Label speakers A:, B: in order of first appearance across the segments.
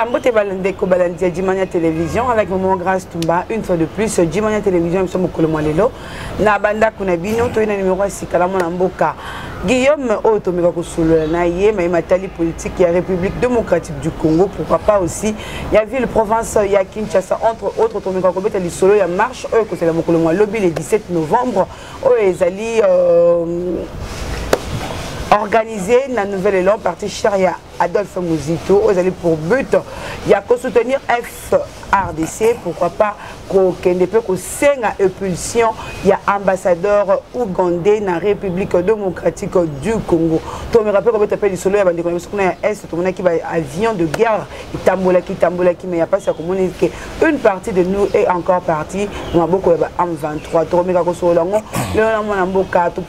A: Nambote Balandeko Balandia Djimania Télévision avec Maman Grâce Tumba. Une fois de plus, Djimania Télévision, nous sommes au Colomolelo. Nabanda Kunabino, tu es un numéro 6 Kalama Namboka. Guillaume Otomika Kousoula, Naye, Maïmatali politique, il y a République démocratique du Congo, pourquoi pas aussi. Il y a Ville-Province, il y a Kinshasa, entre autres, Otomika Kobeta Lissolo, il y a Marche, eux, c'est la Mokolomolelo, le 17 novembre, eux, ils allaient organiser la nouvelle élan parti Charia Adolphe Mouzito, ils allaient pour but, il y a qu'à soutenir FRDC, pourquoi pas qu'on senga impulsion, il y a ambassadeur ougandais dans la République démocratique du Congo. Tout me rappelle qu'on peut appeler solo, il y a des connaissances qu'on a est, tout le monde qui va avion de guerre, il tambola qui, mais il n'y a pas ça comme une partie de nous est encore partie, on a beaucoup en 23, tout le monde solo,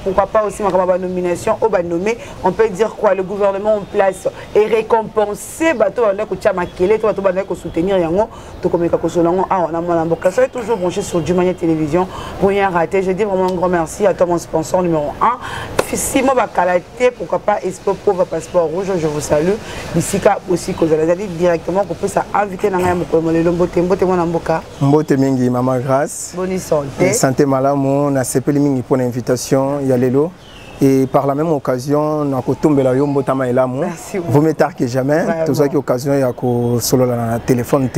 A: pourquoi pas aussi ma nomination au bas nommé, on peut dire quoi, le gouvernement en place et récompenser bateau on a soutenir yango to comme on a ça est toujours branché sur Djimania Télévision pour rien rater. Je dis vraiment un grand merci à toi mon sponsor numéro 1 Simon Bakalaté, pourquoi pas Expo Pauvre Passeport Rouge, je vous salue ici aussi que vous allez directement qu'on peut s'inviter dans le Mbote mon amboka Mbote mingi Maman Grâce bonne santé santé malamu na sepeli mingi pour l'invitation ya lelo. Et par la même occasion, nous avons tombé là, vous mettez tard que jamais. Tout ça qui est occasion, il y a solo la téléphone.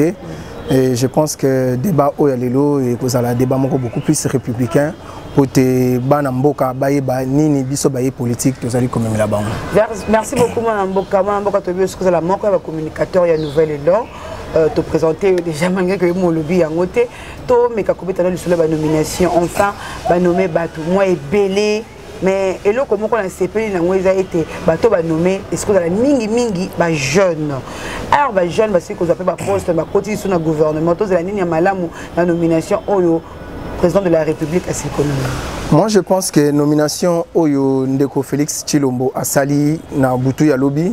A: Et je pense que le débat au Yalelo et que ça débat beaucoup plus républicain. Pour te banamboka baye ba nini biso baye politique, tout ça quand même là-bas. Merci beaucoup Manamboka. Manamboka tu veux ce que la moko va communicateur il y a nouvelle élan. Te présenter déjà malgré que mon lobby en côté. To mais kakobeta dans le nomination enfin ba nommer batou moi et belé. Mais et là comment on a CPI n'a pas été bateau va nommer est-ce que dans la mingi ba jeune alors ba jeune parce que qu'on appelle ba poste ba côté sur le gouvernement tous la ligne malamu la nomination au président de la République à s'économie. Moi je pense que nomination Oyo Ndeko Félix Tshilombo à Sali na Butu ya lobby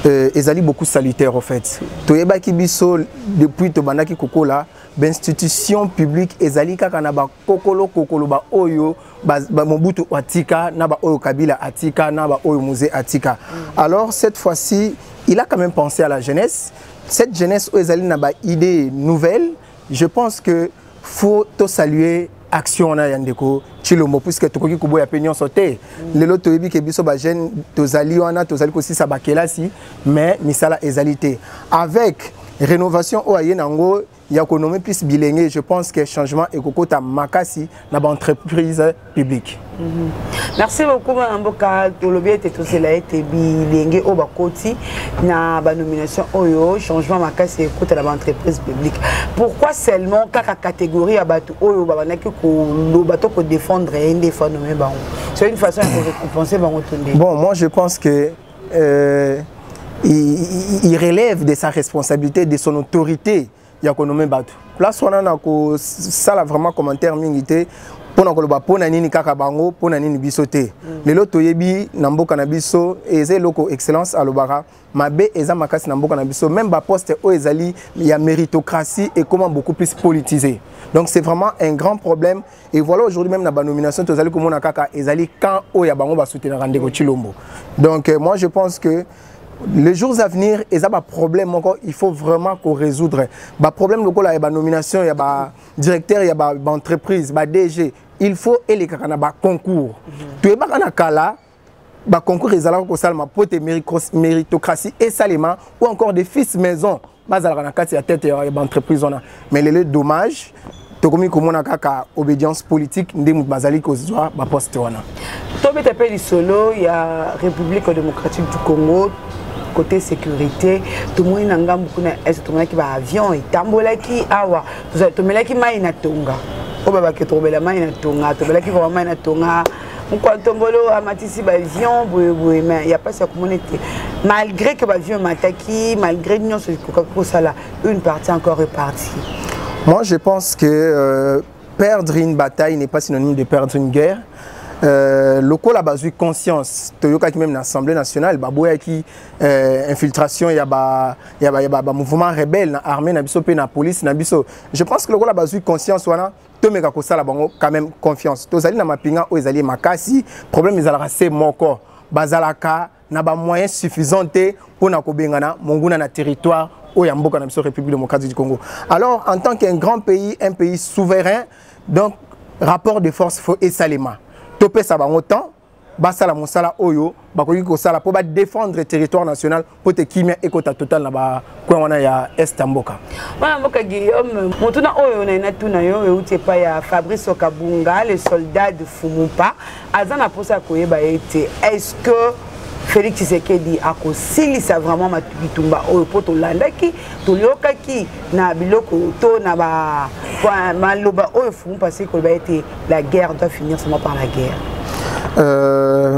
A: ezali beaucoup salutaire en fait. Toyeba ki biso depuis to bandaki kokola l'institution publique ezali kaka na ba kokolo ba oyo ba Mobutu atika na ba oyo Kabila atika na ba oyo Musée atika. Alors cette fois-ci, il a quand même pensé à la jeunesse. Cette jeunesse ezali na ba idée nouvelle. Je pense que faut to saluer action na Yandeko Tshilombo puisque tokoki kuboya pignon sauté. Lelo toyebi ke biso ba jeune tozali wana tozali ko si sa bakelasi mais misala ezalité avec rénovation o ayenango il y a économie plus bilingue, je pense que changement est kokota makasi na ba entreprise publique. Merci beaucoup Mamboka, to lobby était tout cela été bilingue au bakoti na ba nomination oyo changement makasi ekota na ba entreprise publique. Pourquoi seulement kaka catégorie à bato oyo ba banaki ko lo bato ko défendre et défendre mais ba. C'est une façon de récompenser ba retourner. Bon, moi je pense que il relève de sa responsabilité, de son autorité. Il y a nommé Batou. Là, on a ça vraiment commentaire mingité pour na pour nini kaka bango pour nini bisoté. Le loto yebi namboka na biso eze loko excellence à l'obara. Mabe eza makasi namboka na biso même ba poste o ezali il y a méritocratie et comment beaucoup plus politisé. Donc c'est vraiment un grand problème et voilà aujourd'hui même na ba nomination tozali ko mona kaka ezali quand o ya bango ba soutenir Ndeko Tshilombo. Donc moi je pense que les jours à venir, il y a un problème encore, il faut vraiment qu'on résoudre. Le problème, il y a une nomination, il y a un directeur, il y a une entreprise, un DG. Il faut qu'il y ait un concours. Tu es là, le concours est là pour la méritocratie et salement, ou encore des fils maison. Il y a une entreprise. Mais le dommage, tu as obédience politique, il y a un poste. Il y a la République démocratique du Congo. Côté sécurité, tout le monde n'a pas beaucoup de avion et tambola qui awa, tout le monde qui m'a ina tonga. Au baba qui trouve la main ina tonga, tout le monde qui va main ina tonga. On compte tombolo à matisi avion, mais il y a pas sa communauté. Malgré que l'avion m'attaque, malgré nous ce que ça là, une partie encore repartie. Moi je pense que perdre une bataille n'est pas synonyme de perdre une guerre. Local a besoin de conscience. Toyoka qui même l'Assemblée nationale, baboya qui infiltration, il y a mouvement rebelle, na armée, na biso, na police, na biso. Je pense que local a besoin de conscience. Wana, tomeka kosa la bango quand même confiance. Tozali na mapinga o ezali makasi. Problème ezalaka c'est moko. Bazalaka na ba moyens suffisants pour na kobengana monguna na territoire
B: au Yamboka na biso République démocratique du Congo. Alors en tant qu'un grand pays, un pays souverain, donc rapport de force faut esalema. Topé ça bango temps, basala mosala oyo, bakoki ko sala pour défendre le territoire national pour te kimia ekota total na ba kwa wana ya Est Mboka.
A: Wana Mboka Guillaume, motuna oyo na tuna yo euti pa ya Fabrice Okabunga, le soldat de Fumupa, azana posa koyeba ete est-ce que Félix Tshisekedi akosilisa vraiment matukitumba oyo po tolandaki toliokaki na biloko to na ba maloba oyo Fumupa c'est koyeba ete la guerre doit finir seulement par la guerre.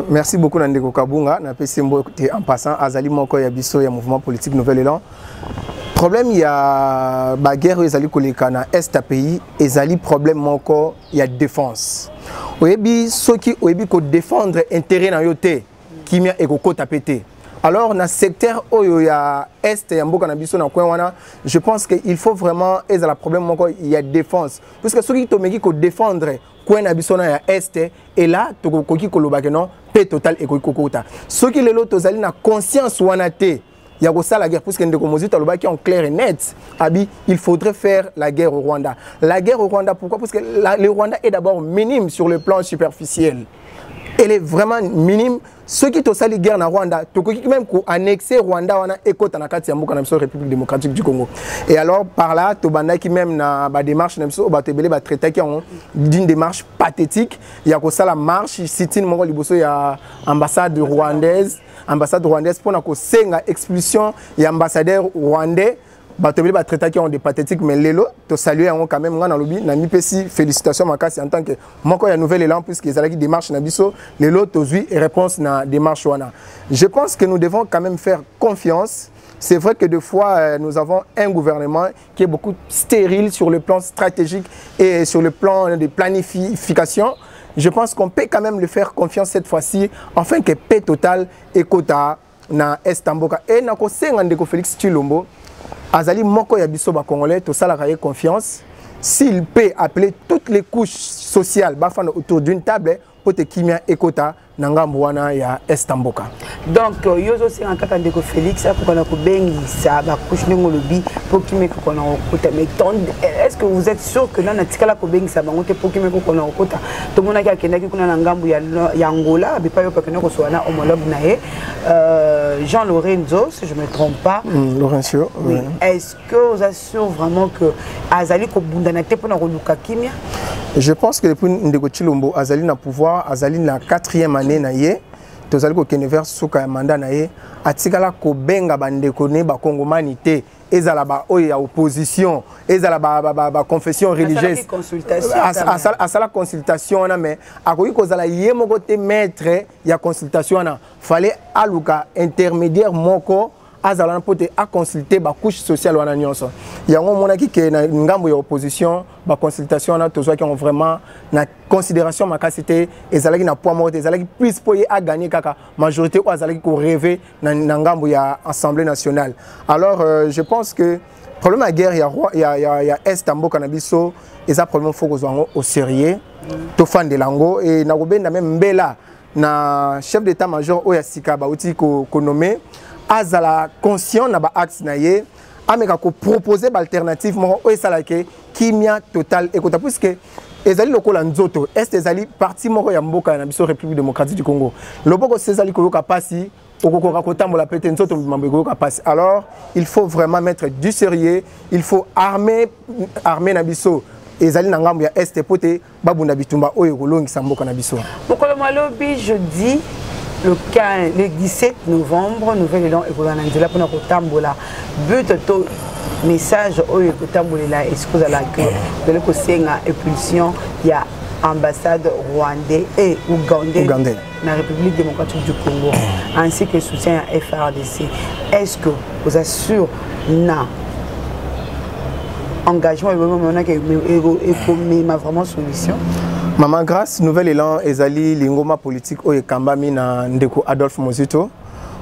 B: Merci beaucoup Nandeko Kabunga na pesembo en passant azali moko ya biso ya mouvement politique Nouvel Élan. Problème il y a ba guerre ezali koleka na est pays ezali problème moko ya défense. Oyebi soki oyebi ko défendre intérêt na yote kimia ekoko tapete. Alors dans le secteur oyo ya est ya mboka na biso na coin wana, je pense que il faut vraiment ezala problème moko ya défense parce que soki to meki ko défendre coin na biso na ya est et là to koki koloba que non paix total et kokota. Soki lelo tozali na conscience wana te ya ko sala guerre parce que ndeko mozita lobaki en clair et net abi il faudrait faire la guerre au Rwanda. La guerre au Rwanda pourquoi? Parce que le Rwanda est d'abord minime sur le plan superficiel. Elle est vraiment minime. Ceux qui ont sali guerre na Rwanda, to koki même ko annexer Rwanda wana ekota na kati ya mboka na biso République démocratique du Congo. Et alors par là to bandaki même na ba démarche na biso ba tebele ba traiter qui ont d'une démarche pathétique, ya ko sala marche sitine moko liboso ya ambassade rwandaise pour na ko senga expulsion ya ambassadeur rwandais. Batobili ba traiter qui ont des pathétiques mais lelo to saluer en quand même ngana lobi na mipesi félicitations makasi en tant que moko ya Nouvel Élan puisque ils allaient démarche na biso lelo to zui réponse na démarche wana. Je pense que nous devons quand même faire confiance. C'est vrai que des fois nous avons un gouvernement qui est beaucoup stérile sur le plan stratégique et sur le plan de planification. Je pense qu'on peut quand même le faire confiance cette fois-ci afin que paix totale et quota na Est Mboka et na ko senga ndeko Félix Tshilombo azali moko ya biso ba congolais to sala kaye confiance s'il peut appeler toutes les couches sociales bafana autour d'une table pour te kimia ekota na ngambo wana ya Est Mboka.
A: Donc yozo c'est en kaka ndeko Félix pour na ko bengisa ba couche ndngo lobi pour kimia ko na okota mais est-ce que vous êtes sûr que na tikala ko bengisa bango te pour kimia ko na okota to mona ka kendaki kuna na ngambo ya Angola be pa yo pa kena ko so na homologue na ye Jean Lorenzo si je me trompe pas
B: Lorenzo
A: oui. Est-ce que vous assure vraiment que azali ko bundana te pour na ko luka kimia?
B: Je pense que depuis ndeko Tshilombo azali na pouvoir azali na 4e année na ye tozali ko kene vers suka mandat na ye atikala ko benga bandeko ne ba kongomanité ezala ba oyo ya opposition ezala ba confession religieuse asala consultation na mais akoki kozala ye moko te maître ya consultation na fallait aluka intermédiaire moko azala pote a consulter ba couche sociale wana nyonso yango monaki ke na ngambo ya opposition ba consultation na tozwa ki on vraiment na considération makasité ezalaki na poids moko ezalaki plus poye a gagner kaka majorité ou azalaki ko rêver na ngambo ya Assemblée nationale. Alors je pense que problème à guerre ya Est Mboka na biso eza problème faut kozwa au sérieux to fan de lango et na kobenda même mbela na chef d'état-major oya sika ba uti ko nommé azala conscient na ba axe na ye ameka ko proposer ba alternative mo o esalake kimia total ekota puisque ezali lokola nzoto est ezali parti moko ya mboka na biso République démocratique du Congo loboko sezali ko yoka pasi okoko kotambola pete nzoto mambo yoka pasi. Alors il faut vraiment mettre du sérieux, il faut armer na biso ezali na ngambo ya est pote babunda bitumba oyo kolongisa mboka na biso.
A: Mokolo malobi jeudi le 17 novembre, Nouvel Élan et Golananzela pour notre tambola. But to message au tambola excuse à la que de l'écossien impulsion il y a ambassade rwandais et ougandais dans la République démocratique du Congo ainsi que soutien à FRDC. Est-ce que vous assurez na engagement et vraiment solution?
B: Maman grâce Nouvel Élan ezali lingoma politique oyo kambami na ndeko Adolphe Mozito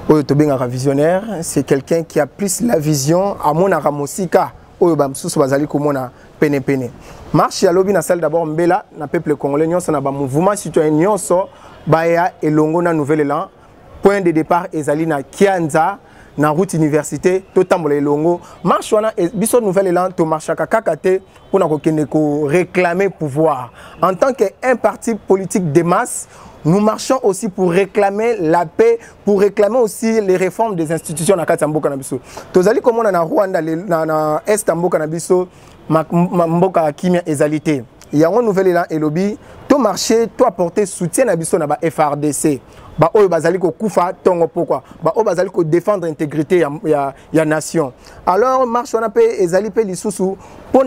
B: oyo tobengaka visionnaire, c'est quelqu'un qui a plus la vision à mon aramosika oyo bamsusu bazali komona pene pene. Marche ya lobi na salle d'abord mbela na peuple congolais nyonso na ba mouvement citoyen nyonso baya elongo na Nouvel Élan. Point de départ ezali na Kianza na route université to tambola elongo marche wana biso nouvelle élan to marche kaka te pour ko réclamer pouvoir en tant qu'un parti politique de masse. Nous marchons aussi pour réclamer la paix, pour réclamer aussi les réformes des institutions dans Katambo Kanabiso. Tozali comme on a Rwanda, na Est Tambo Kanabiso, Mboka Kimia Ezalité. Il y a un nouvel élan et lobby, tout marché, tout apporter soutien à Biso na ba FRDC. Ba oyo bazali ko kufa tongo pourquoi? Ba oyo bazali ko défendre l'intégrité ya nation. Alors marche on appelle ezali pe lisusu pour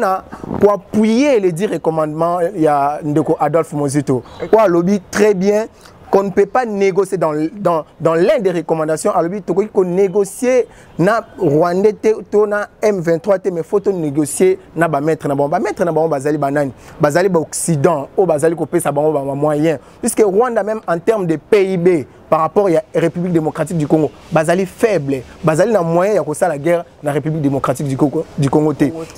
B: appuyer les 10 recommandements ya ndeko Adolphe Mozito. Pour lobby très bien qu'on ne peut pas négocier dans l'un des recommandations à lobby to ko négocier na Rwandais to na M23 mais faut négocier na ba mettre na bon bazali banani bazali ba occident au bazali ko pesa bango ba moyen puisque Rwanda même en termes de PIB par rapport à la République démocratique du Congo bazali faible bazali na moyen ya ko la guerre na République démocratique du Congo.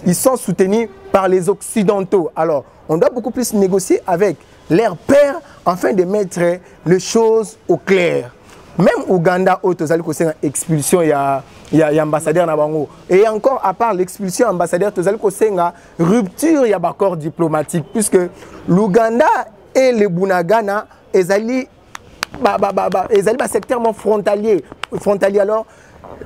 B: Ils sont soutenus par les occidentaux. Alors on doit beaucoup plus négocier avec leurs pairs afin de mettre les choses au clair. Même Ouganda, Otozali Kosenga expulsion, il y a ambassadeur Nabango. Et encore, à part l'expulsion ambassadeur, Otozali Kosenga rupture, il y a accord diplomatique. Puisque l'Ouganda et le Bunagana, ils secteur frontalier. Alors,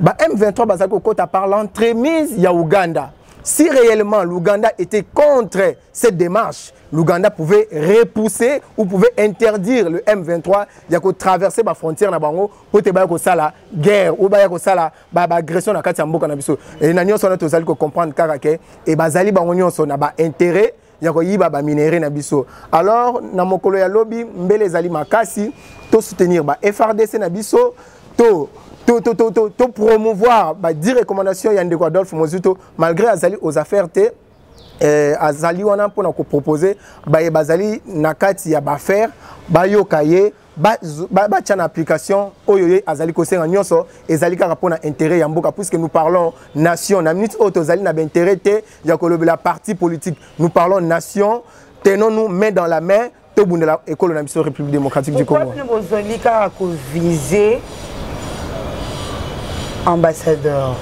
B: M23, Bazako Kota parle l'entremise, il y a Ouganda. Si réellement l'Ouganda était contre cette démarche, l'Ouganda pouvait repousser ou pouvait interdire le M23 de traverser la frontière pour te la guerre ou la agression dans la mboka na biso. Et nous devons comprendre que et bazali bango son intérêt ya yiba ba minéraux na biso. Alors na mokolo ya lobby mbele zali makasi to soutenir ba FRDC na biso to promouvoir 10 recommandations Yandeko Adolphe Mozito malgré Azali aux affaires te Azali wana pour nous proposer bazali nakati ya ba faire ba yokaye ba tchana application oyoye Azali kosenga nyonso ezali kaka pona intérêt ya mboka puisque nous parlons nation na minute auto Azali na intérêt te ya kolobe la parti politique nous parlons nation tenons-nous main dans la main to bundela école na biso République démocratique du Congo.
A: Pourquoi nous besoin ka ko viser ambassadeur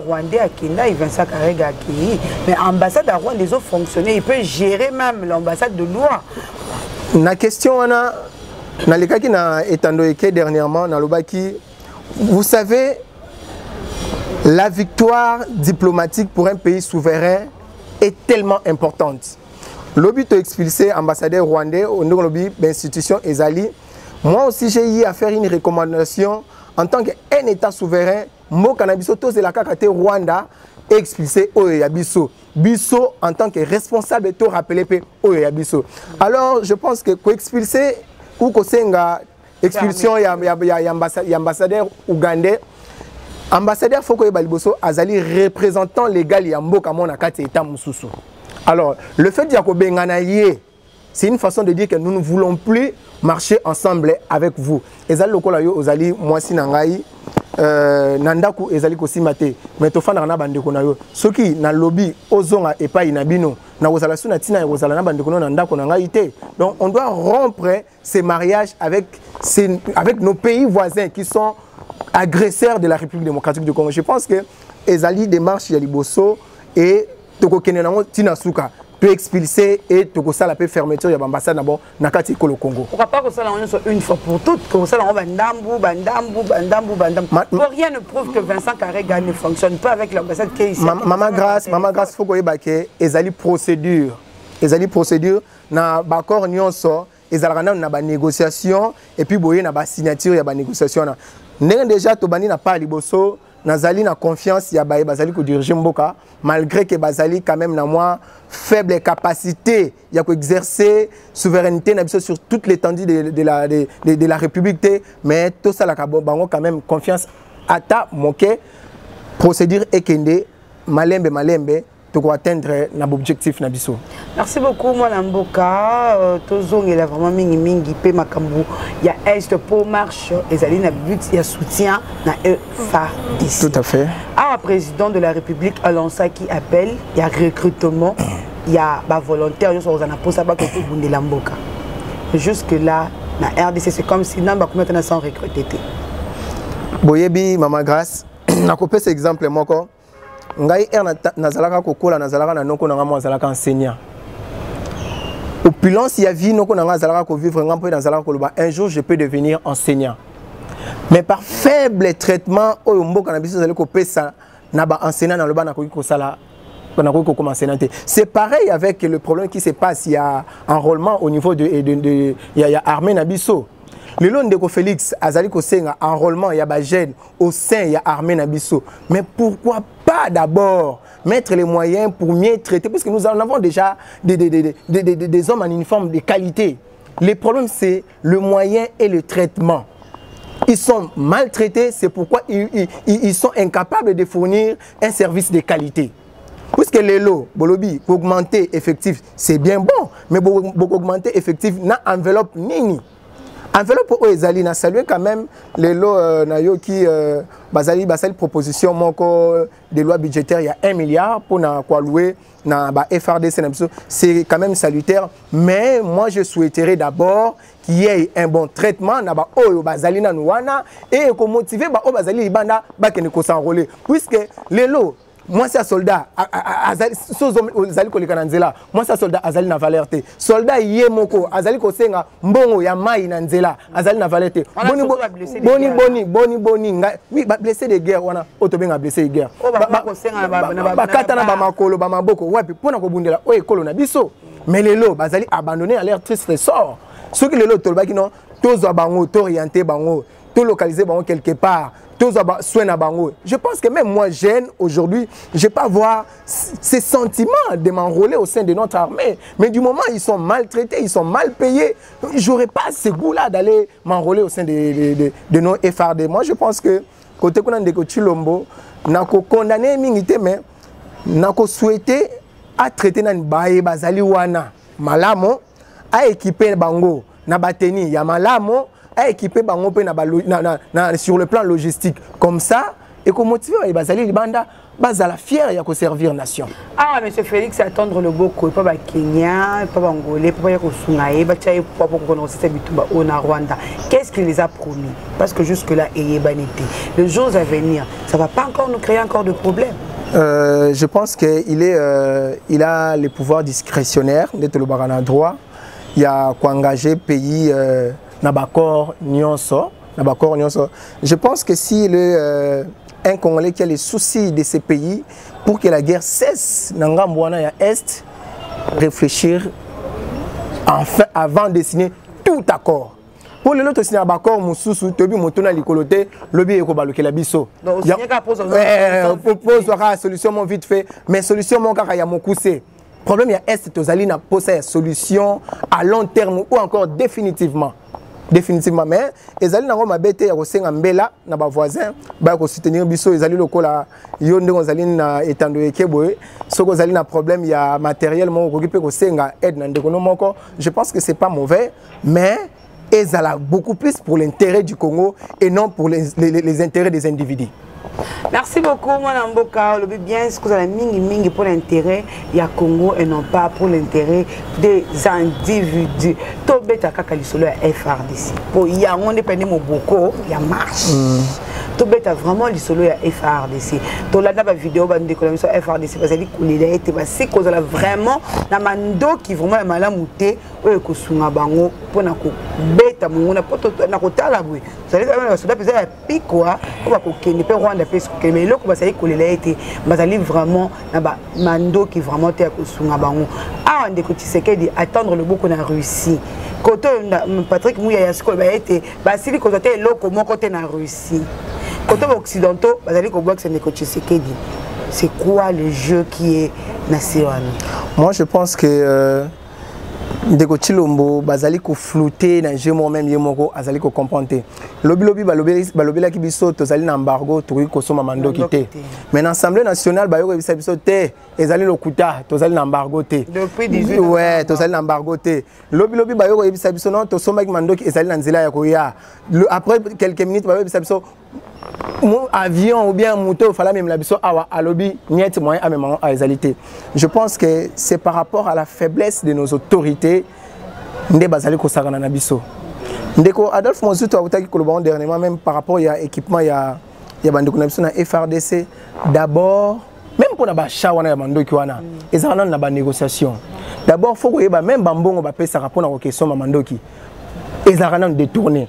A: rwandais à Kenya, il vient ça carrément à Kenya. Mais ambassadeur rwandais, les autres fonctionnaires, il peut gérer même l'ambassade de loi.
B: La question, on a le cas qui n'a été dernièrement, dans le Baki, vous savez, la victoire diplomatique pour un pays souverain est tellement importante. L'objet de expulser ambassadeur rwandais au niveau de l'institution Ezali, moi aussi j'ai eu à faire une recommandation. En tant qu'un État souverain, mo cannabis tous la kakate Rwanda expulsé Oyabiso. Biso en tant que responsable de rappeler Oyabiso. Alors je pense que expulser ou kosenga expulsion ya ambassadeur ougandais. Ambassadeur faut que baliboso azali représentant légal ya mboka mona kati État mususu. Alors le fait de yakobenganaye c'est une façon de dire que nous ne voulons plus marcher ensemble avec vous. Ezali lokola yo ozali mwasi na ngai nandaku ezali kosimate mais tofanda na bandeko na yo soki na lobby ozonga epai na bino na kozala suna tina ya kozala na bandeko na ndako na ngai te. Donc on doit rompre ces mariages avec nos pays voisins qui sont agresseurs de la République démocratique du Congo. Je pense que ezali démarche ya liboso et toko kenenango tina suka peut expulser et tout ça la peut fermeture ya l'ambassade d'abord nakati ko le Congo.
A: Pourquoi pas que ça une fois pour toutes que ça on bandambu. Pour rien ne prouve que Vincent Karega ne fonctionne pas avec l'ambassade qui est ici.
B: Maman grâce faut que baké ezali procédure na bakor nyonso ezalaka na ba négociation et puis boye na ba signature ya ba négociation na ndenge déjà to bani na pas liboso nazali na confiance ya baye bazali ko diriger mboka malgré que bazali quand même na moi faible capacité ya ko exercer souveraineté na biso sur toute l'étendue de la République mais tout ça la bango quand même confiance ata moke procédure ekende malembe pour atteindre l'objectif na biso. Merci
A: beaucoup moi Mboka tozong il a vraiment mingi pe makambu ya est pour marche ezali na but ya soutien na FARDC.
B: Tout à fait.
A: Un président de la République a lancé qui appelle il y a recrutement il y a ba volontaire sur za na posa ba ko bundela Mboka. Jusque là na RDC c'est comme si namba comment on sans recruter.
B: Boyebi Mama Grâce na kopé cet exemple moko ngai nazalaka kokola nazalaka na noko na nazalaka enseignant opulence ya vie noko na nazalaka ko vivre ngampo nazalaka koloba un jour je peux devenir enseignant mais par faible traitement oyo mboka na biso zali kopesa na ba enseignant na loba na koki kosala c'est pareil avec le problème qui se passe, il y a enrôlement au niveau de armée Nabiso. Le long de Félix, Azali Kosenga, enrôlement, il y a des jeunes au sein, il y a armée Nabiso. Mais pourquoi pas d'abord mettre les moyens pour mieux traiter, parce que nous en avons déjà des hommes en uniforme de qualité. Le problème, c'est le moyen et le traitement. Ils sont maltraités, c'est pourquoi ils sont incapables de fournir un service de qualité. Puisque les lots, Bolobi, augmenter effectif, c'est bien bon, mais beaucoup augmenter effectif, n'a enveloppe nini. Enveloppe pour Ezali, n'a salué quand même les lots qui basali proposition des lois budgétaires, il y a 1 milliard pour quoi louer na FRDC, c'est quand même salutaire, mais moi je souhaiterais d'abord qu'il y ait un bon traitement na basali na nouana et qu'on motive basali banda ko s'enrôler, puisque les lots moi c'est un soldat azali koleka nzela moi c'est un soldat azali na valeur te soldat yemoko azali kosenga mbongo ya mai na nzela azali na valeur te boni oui ba blessé de guerre wana otobenga blessé de guerre ba kata na ba makolo ba maboko wapi pona ko bundela o ekolo na biso mais lelo bazali abandonné à leur triste sort ceux qui lelo tolbaki non tozwa bango t'orienter bango to localiser bango quelque part. Je pense que même moi, jeune, aujourd'hui, je ne vais pas avoir ces sentiments de m'enrôler au sein de notre armée. Mais du moment où ils sont maltraités, ils sont mal payés, je n'aurai pas ce goût-là d'aller m'enrôler au sein de nos FRD. Moi, je pense que, côté de Chilombo, nous avons condamné Mingité, mais nous avons souhaité à traiter dans Baye Bazaliwana, Malamo, à équiper Bango, Nabateni, Yamalamo, à équiper Bango sur le plan logistique. Comme ça, et qu'on motive les Bazali Libanda, Bazala fier et à servir nation.
A: Ah, monsieur Félix, attendre le beaucoup, pas Kenya, pas Angolais, pas Sungaï, pas au Rwanda. Qu'est-ce qu'il les a promis? Parce que jusque-là, il y a banité. Les jours à venir, ça ne va pas encore nous créer encore de problèmes.
B: Je pense qu'il a les pouvoirs discrétionnaires d'être le barana droit. Il y a quoi engager pays. Nabakor Nyonso. Je pense que si un Congolais qui a les soucis de ces pays pour que la guerre cesse, Nangambouana et Est, réfléchir enfin avant de signer tout accord. Pour les autres signer un accord, Moussoussou, Tobi Motona Likolote, Lobby et Kobaloke la Bisso.
A: Donc,
B: propose la solution vite fait, mais solution mon car il y a mon coussé. Problème il y a Est, Tozali n'a pas sa solution à long terme ou encore définitivement. Définitivement, mais ils allaient dans ma bête à Mbela, na ba voisin, ba ko soutenir biso, ils allaient lokola yonde kozali na etando ekeboe, so kozali na problème il y a matériellement occupé ko senga aide na ndekono moko. Je pense que c'est pas mauvais, mais ils allaient beaucoup plus pour l'intérêt du Congo et non pour les intérêts des individus.
A: Merci beaucoup, moi Namboka. Le bien, ce que vous avez mingi pour l'intérêt du Congo et non pas pour l'intérêt des individus. Tout bête à Kakalisolo FRDC. Pour y a on dépend de mon boko, il y a marche. Tout bête à vraiment l'isolo FRDC. Tout là dans la vidéo bande de collection FRDC parce que il a été passé cause là vraiment na mando qui vraiment malamuté ou ko sunga bango pour na ko bête mon na poto na ko tala bwe. Vous allez quand même se faire un pic quoi, on va ko kende pe Rwanda pe que mais loko ba sali ko il a été bazali vraiment na ba mando qui vraiment te ko sunga bango. Ah on de Tshisekedi attendre le beaucoup na Russie. Côté Patrick Mouya ya sko ba été basili ko te loko mon côté na Russie. Côté occidentaux, c'est quoi le jeu qui est national?
B: Moi je pense que Ndeko Chilombo bazali ko flouter na jeu moi-même yemoko azali ko comprendre. Lobi la ki biso tozali na embargo turi ko soma mando kité. Mais l'Assemblée nationale ba yo bisa biso te ezali lokuta tozali na embargo te.
A: Depuis 18
B: ouais, tozali na embargo te. Lobi ba yo bisa biso non to soma mando ki ezali na nzela ya ko ya. Après quelques minutes ba yo bisa biso mon avion ou bien moto il fallait même la biso awa alobi niet moyen à même à égalité. Je pense que c'est par rapport à la faiblesse de nos autorités ndé bazali ko sagana na biso. Ndeko Adolphe Mozuto a voté dernièrement même par rapport à l'équipement, il y a des FRDC. D'abord, même pour la chawana ya mandoki wana, ils ont na négociation. D'abord, faut que même bambongo ba pesa rapport na question ma mandoki. Ils ont détourné.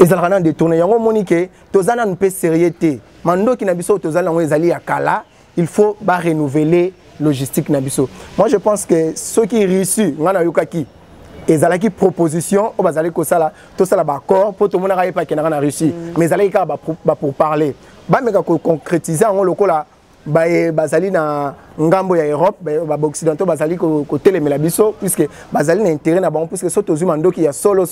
B: Ils ont détourné. Yango monique, tozana ne peut sérieuxité. Mandoki na biso tozala ngo ezali ya kala, il faut ba renouveler logistique na biso. Moi je pense que ceux qui réussissent, ngana yokaki et zalaki proposition au bazali ko sala to sala ba accord pour tout le monde na pas que na réussi mais zalaki ka ba pour parler ba meka ko concrétiser en lokola ba bazali na ngambo ya Europe ba occidentaux bazali ko telemela biso puisque bazali na intérêt na bon puisque soto zuma ndoki ya solo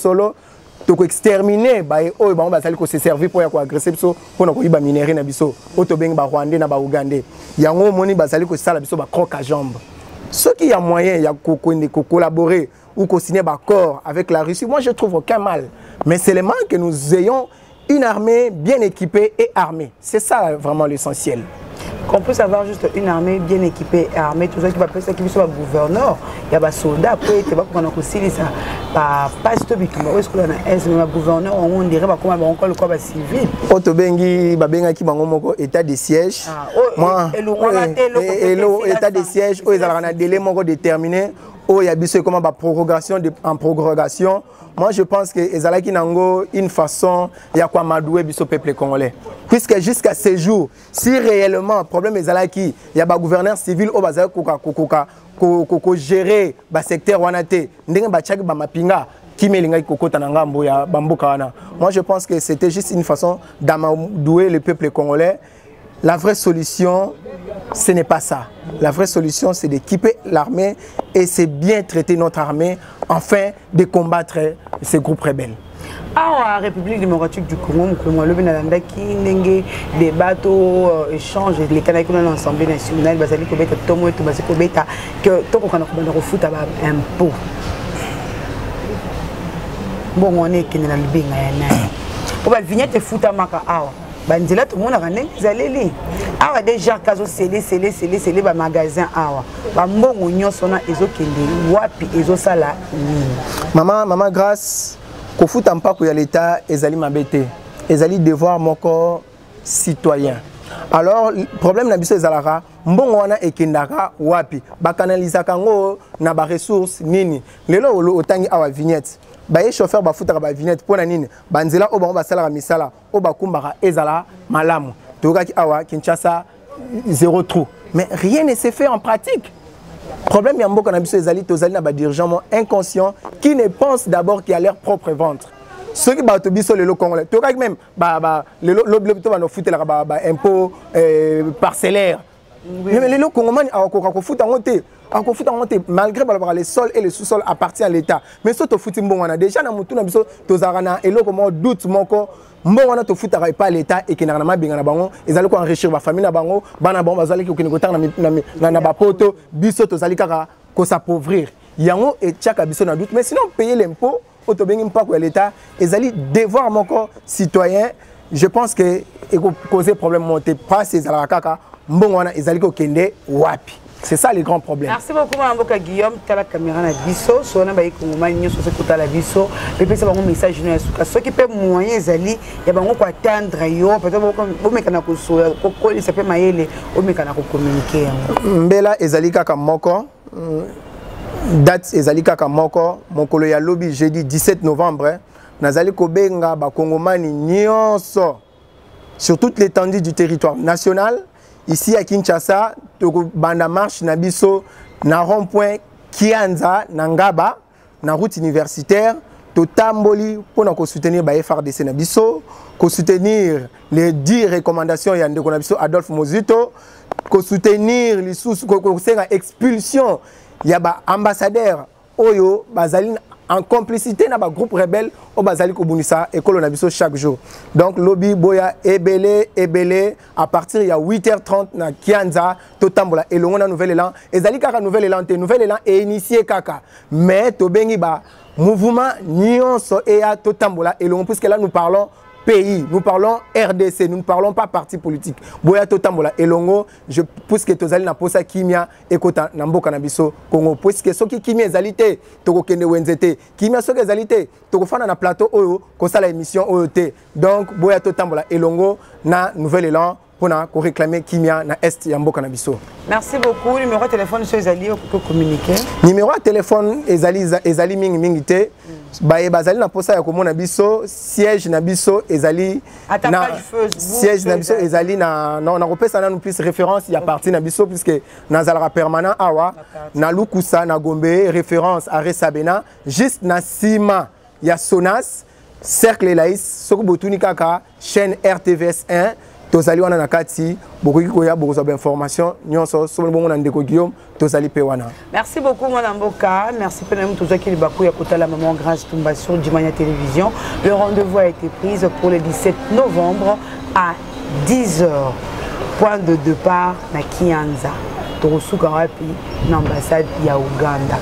B: to ko exterminer ba o ba bazali ko se servir pour ya ko agresser biso pour na ko iba minerai na biso oto beng ba Rwandais na ba Ougandais yango moni bazali ko sala biso ba croque à jambe ceux qui a moyen ya ko collaborer ou qu'on signe un accord avec la Russie, moi je trouve aucun mal. Mais c'est le mal que nous ayons une armée bien équipée et armée. C'est ça vraiment l'essentiel.
A: Qu'on puisse avoir juste une armée bien équipée et armée, tout ça qui va passer, qui soit gouverneur, il y a des soldats, après il y a des aussi ça, pas historiquement, où est-ce qu'on a un gouverneur, on dirait pas comment on le corps civil.
B: Otobengi, babenga qui bango état de siège. Moi, état de siège, où ils ont un délai déterminé. Oh, il y a comment prorogation en prorogation. Moi, je pense que ezalaki nango une façon il y a quoi madouer biso peuple congolais. Puisque jusqu'à ce jour, si réellement problème ezalaki, il y a ba gouverneur civil au bazal ko gérer ba secteur wanate, ndenge ba tchaki ba mapinga qui melinga kokota na ngambo ya bamboka wana. Moi, je pense que c'était juste une façon d'amadouer le peuple congolais. La vraie solution, ce n'est pas ça. La vraie solution, c'est d'équiper l'armée et c'est bien traiter notre armée afin de combattre ces groupes rebelles.
A: Ah, la République démocratique du Congo, qui des bateaux, échanges, les Canadiens dans l'Assemblée nationale, Basali Kobeta, Tomo et Tomasé Kobeta, que Toko Kanakobana refoute à impôt. Bon, on est qui n'est pas le bien. On va venir te foutre à Maka. Bandila tout le monde a gagné zaleli awa déjà kazo scellé ba magasin awa ba mbongo nyonso na ezokende wapi ezosala
B: maman grâce ko futa mpako ya l'état ezali mabete ezali devoir moko citoyen alors problème na biso ezalaka mbongo wana ekendaka wapi ba canalisaka ngo na ba ressources nini lelo otangi awa vignette ba chauffeur ba futaka ba vignette pona nini banzela o bango basala misala o bakumbaka ezala malamu tokaki awa Kinshasa zéro trou mais rien ne s'est fait en pratique problème ya mboka na biso ezali tozali na ba dirigeants inconscients qui ne pensent d'abord qu'à leur propre ventre ceux qui bato biso lelo congolais tokaki même l'objectif va nous foutre la impôt parcellaire mais lelo congolais akoka ko futa ngote malgré les sols et les sous-sols appartiennent à l'État. Mais si tu fous un déjà dans mon tour, tu as et là comment doute moko mbongo to futa pas l'État et qui n'a pas bien na bango ils allaient enrichir ma famille na bango bana bango bazali ko kingotar na ba poto biso to zali kaka ko s'appauvrir yango et tchaka biso na doute mais sinon payer l'impôt auto bengi mpako ya l'État ils allaient devoir moko citoyen je pense que et causer problème monter pas ces ala kaka mbongo wana ils allaient ko kende wapi. C'est ça les grands problèmes.
A: Merci beaucoup, Mme Guillaume. Tu as la caméra na biso. Si on a des Congolais, sur ce côté la biso. Et puis c'est un message nous est ceux qui peuvent moyen zali, il y a beaucoup attendre yo. Peut-être vous me kana ko so ko il s'appelle maele, vous me kana ko communiquer.
B: Mbela ezali kaka moko. Date ezali kaka moko. Mokolo ya lobby jeudi 17 novembre. Nazali ko benga ba Kongomani nyonso sur toute l'étendue du territoire national. Ici à Kinshasa, banda marche na biso na rond-point Kianza na Ngaba na route universitaire to tamboli pour na ko soutenir ba FRDC na biso, ko soutenir les 10 recommandations ya ndeko na biso Adolphe Mozuto, ko soutenir les sous ko senga expulsion ya ba ambassadeur oyo bazali en complicité na ba groupe rebelle au bazali ko bunisa ekolo na biso chaque jour. Donc lobby boya ebele à partir ya 8h30 na Kianza to tambola elongo na nouvel élan ezali kaka nouvel élan est initié kaka mais to bengi ba mouvement nyonso et ya to tambola elongo puisque là nous parlons pays. Nous parlons RDC, nous ne parlons pas parti politique. Boya Totambola Elongo, je pousse que Tozali na posa kimia ekota na mboka na biso Congo. Puisque soki kimia ezalité, toko kende wenzete. Kimia soki ezalité, toko fana na plateau oyo, kosala émission oyo te. Donc Boya Totambola Elongo na Nouvel Élan pour réclamer kimia na est ya mboka na biso.
A: Merci beaucoup. Numéro de téléphone sur Ezali pour communiquer.
B: Numéro de téléphone Ezali mingi te. Bazali na posa ya komona biso siège na biso Ezali
A: na
B: siège na biso Ezali na repesa na nous plus référence ya parti na biso puisque nazala permanent awa na Lukusa na Gombe référence à Resabena juste na sima ya Sonas cercle Laïs soko botuni kaka chaîne RTVS 1 tozali wana na kati bokoki koya bokozwa information nyonso somo bongo na ndeko Guillaume tozali pe wana. Merci beaucoup mon Mboka, merci pour nous tous qui le bakou ya kotala maman grâce Tumba sur Dimania Télévision. Le rendez-vous a été pris pour le 17 novembre à 10h. Point de départ na Kianza. Torosuka wapi na ambassade ya Uganda.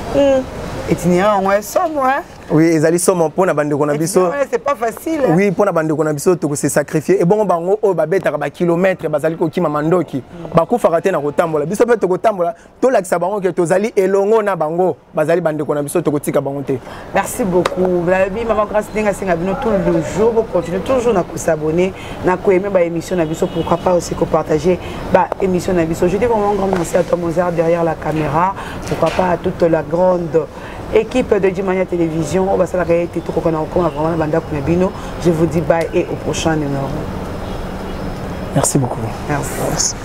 B: Itinéraire en somme ouais. Oui, ezali somo pona bande ko na biso. C'est pas facile. Hein? Oui, pona bande ko na biso to se sacrifier. Et bon bango o ba betaka ba kilomètres bazali ko kima mandoki. Ba ku farate na kotambola. Biso pe to kotambola to lakisa bango ke tozali elongo na bango bazali bande ko na biso to kotika bango te. Merci beaucoup. Blabi maman grâce dinga singa bino tout le jour pour continuer toujours na ko s'abonner na ko aimer ba émission na biso pourquoi pas aussi ko partager ba émission na biso. Je dis vraiment un grand merci à toi Mozart derrière la caméra. Pourquoi pas à toute la grande équipe de Dimania Télévision. Je vous dis bye et au prochain numéro. Merci beaucoup. Merci.